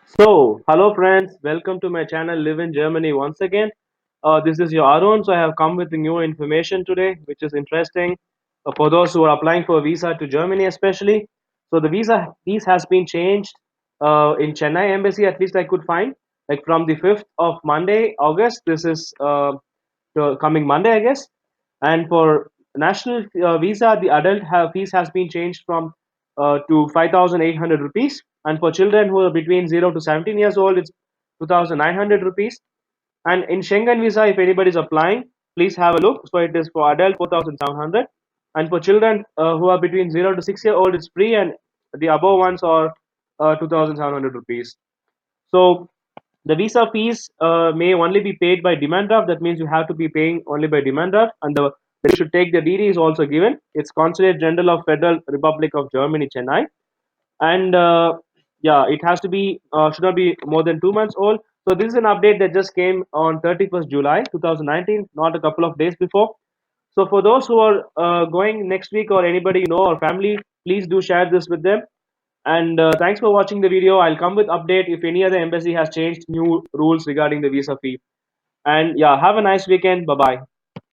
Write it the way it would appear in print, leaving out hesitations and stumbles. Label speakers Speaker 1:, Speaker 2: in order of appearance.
Speaker 1: So, hello friends, welcome to my channel Live in Germany once again. This is your Arun, so I have come with new information today, which is interesting for those who are applying for a visa to Germany, especially. So, the visa fees has been changed in Chennai embassy, at least I could find, like from the 5th of Monday, August. This is the coming Monday, I guess. And for national visa, the adult fees has been changed from to 5,800 rupees, and for children who are between 0 to 17 years old, it's 2,900 rupees. And in Schengen visa, if anybody is applying, please have a look. So it is for adult 4,700, and for children who are between 0 to 6 year old, it's free, and the above ones are 2,700 rupees. So the visa fees may only be paid by demand draft. That means you have to be paying only by demand draft, and they should take the DD is also given. It's Consulate General of Federal Republic of Germany, Chennai, and yeah, it has to be should not be more than 2 months old. So this is an update that just came on 31st July 2019, not a couple of days before. So for those who are going next week, or anybody you know or family, please do share this with them. And thanks for watching the video. I'll come with update if any other embassy has changed new rules regarding the visa fee. And yeah, have a nice weekend. Bye bye.